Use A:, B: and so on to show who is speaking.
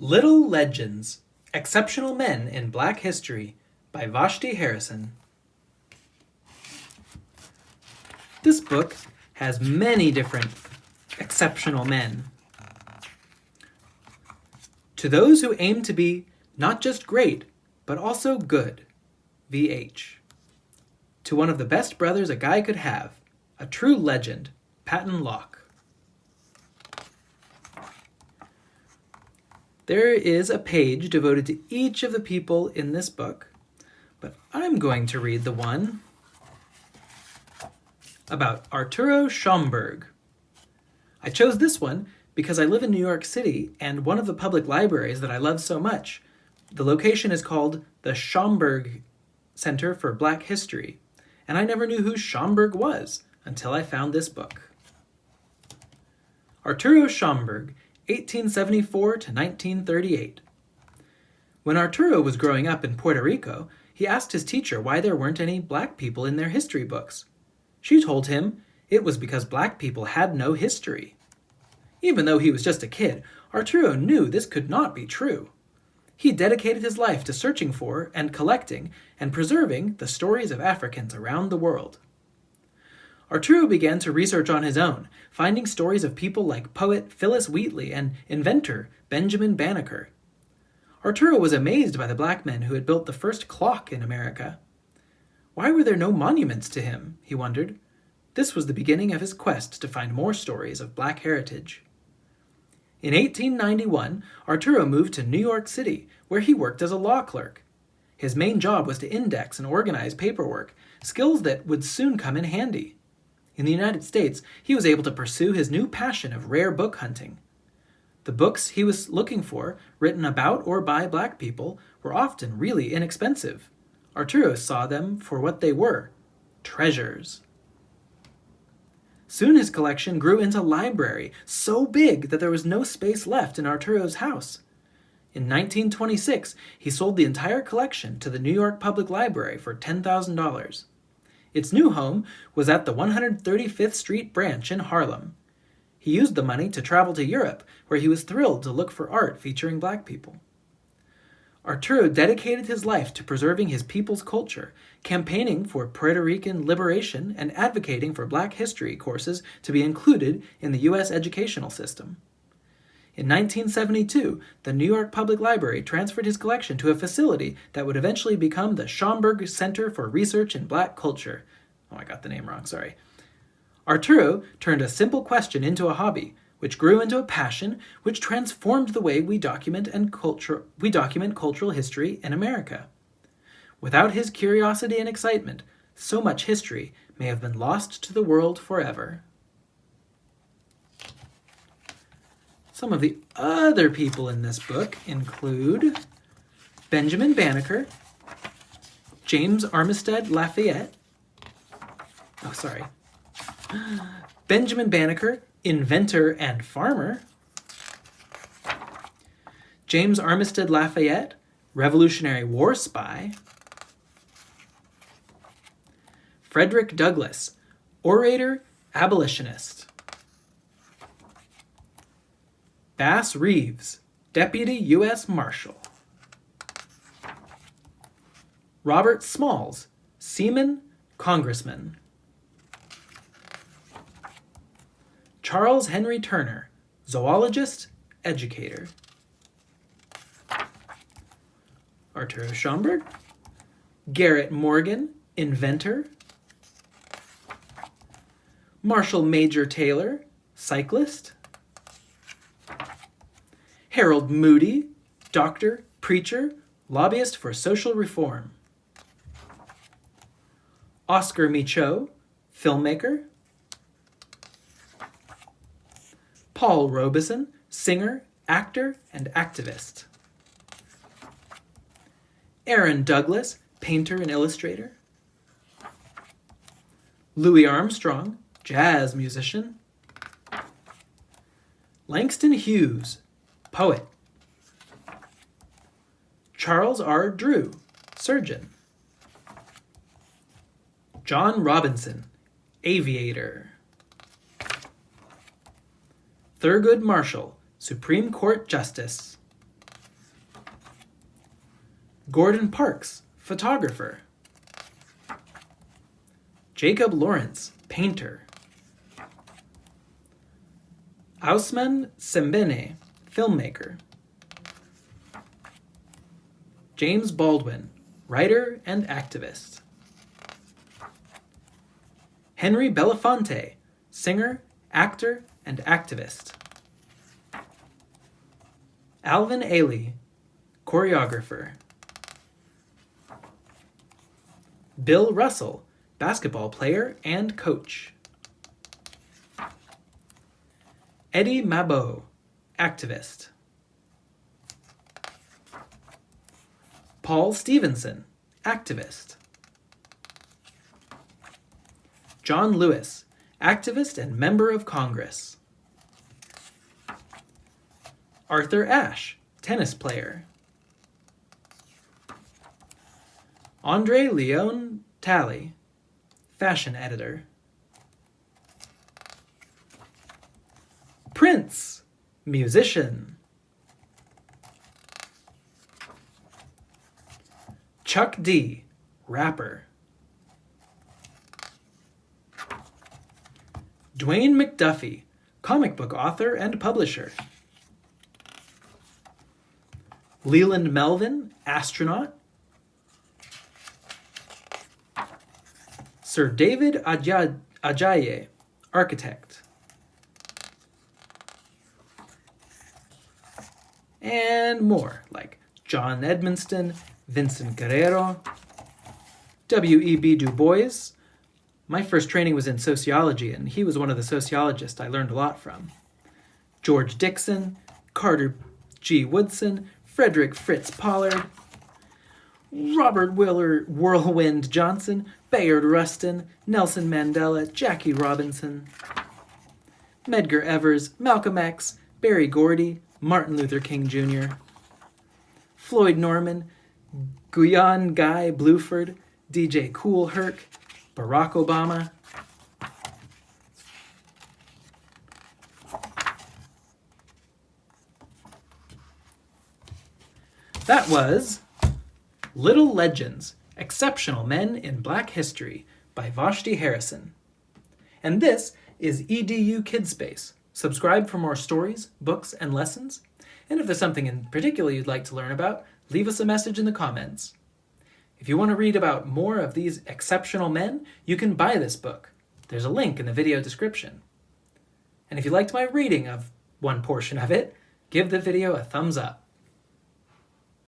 A: Little Legends, Exceptional Men in Black History by Vashti Harrison. This book has many different exceptional men. To those who aim to be not just great, but also good, VH. To one of the best brothers a guy could have, a true legend, Patton Locke. There is a page devoted to each of the people in this book, but I'm going to read the one about Arturo Schomburg. I chose this one because I live in New York City, and one of the public libraries that I love so much, the location is called the Schomburg Center for Black History, and I never knew who Schomburg was until I found this book. Arturo Schomburg, 1874 to 1938. When Arturo was growing up in Puerto Rico, he asked his teacher why there weren't any black people in their history books. She told him it was because black people had no history. Even though he was just a kid, Arturo knew this could not be true. He dedicated his life to searching for and collecting and preserving the stories of Africans around the world. Arturo began to research on his own, finding stories of people like poet Phyllis Wheatley and inventor Benjamin Banneker. Arturo was amazed by the black men who had built the first clock in America. Why were there no monuments to him, he wondered. This was the beginning of his quest to find more stories of black heritage. In 1891, Arturo moved to New York City, where he worked as a law clerk. His main job was to index and organize paperwork, skills that would soon come in handy. In the United States, he was able to pursue his new passion of rare book hunting. The books he was looking for, written about or by black people, were often really inexpensive. Arturo saw them for what they were, treasures. Soon his collection grew into a library, so big that there was no space left in Arturo's house. In 1926, he sold the entire collection to the New York Public Library for $10,000. Its new home was at the 135th Street branch in Harlem. He used the money to travel to Europe, where he was thrilled to look for art featuring black people. Arturo dedicated his life to preserving his people's culture, campaigning for Puerto Rican liberation and advocating for black history courses to be included in the U.S. educational system. In 1972, the New York Public Library transferred his collection to a facility that would eventually become the Schomburg Center for Research in Black Culture. Oh, I got the name wrong, sorry. Arturo turned a simple question into a hobby, which grew into a passion, which transformed the way we document cultural history in America. Without his curiosity and excitement, so much history may have been lost to the world forever. Some of the other people in this book include Benjamin Banneker, James Armistead Lafayette, Benjamin Banneker, inventor and farmer, James Armistead Lafayette, Revolutionary War spy, Frederick Douglass, orator, abolitionist, Bass Reeves, Deputy U.S. Marshal, Robert Smalls, seaman, congressman, Charles Henry Turner, zoologist, educator, Arturo Schomburg, Garrett Morgan, inventor, Marshall Major Taylor, cyclist, Harold Moody, doctor, preacher, lobbyist for social reform, Oscar Michaud, filmmaker, Paul Robeson, singer, actor, and activist, Aaron Douglas, painter and illustrator, Louis Armstrong, jazz musician, Langston Hughes, poet, Charles R. Drew, surgeon, John Robinson, aviator, Thurgood Marshall, Supreme Court Justice. Gordon Parks, photographer. Jacob Lawrence, painter. Ousmane Sembene, filmmaker. James Baldwin, writer and activist. Henry Belafonte, singer, actor, and activist. Alvin Ailey, choreographer. Bill Russell, basketball player and coach. Eddie Mabo, activist. Paul Stevenson, activist. John Lewis, activist and member of Congress. Arthur Ashe, tennis player. Andre Leon Talley, fashion editor. Prince, musician. Chuck D, rapper. Dwayne McDuffie, comic book author and publisher. Leland Melvin, astronaut. Sir David Ajayi, architect. And more, like John Edmonston, Vincent Guerrero, W.E.B. Du Bois. My first training was in sociology, and he was one of the sociologists I learned a lot from. George Dixon, Carter G. Woodson, Frederick Fritz Pollard, Robert Whirlwind Johnson, Bayard Rustin, Nelson Mandela, Jackie Robinson, Medgar Evers, Malcolm X, Berry Gordy, Martin Luther King Jr., Floyd Norman, Guyan Guy Bluford, DJ Kool Herc, Barack Obama. That was Little Legends, Exceptional Men in Black History by Vashti Harrison. And this is EDU Kidspace. Subscribe for more stories, books, and lessons. And if there's something in particular you'd like to learn about, leave us a message in the comments. If you want to read about more of these exceptional men, you can buy this book. There's a link in the video description. And if you liked my reading of one portion of it, give the video a thumbs up.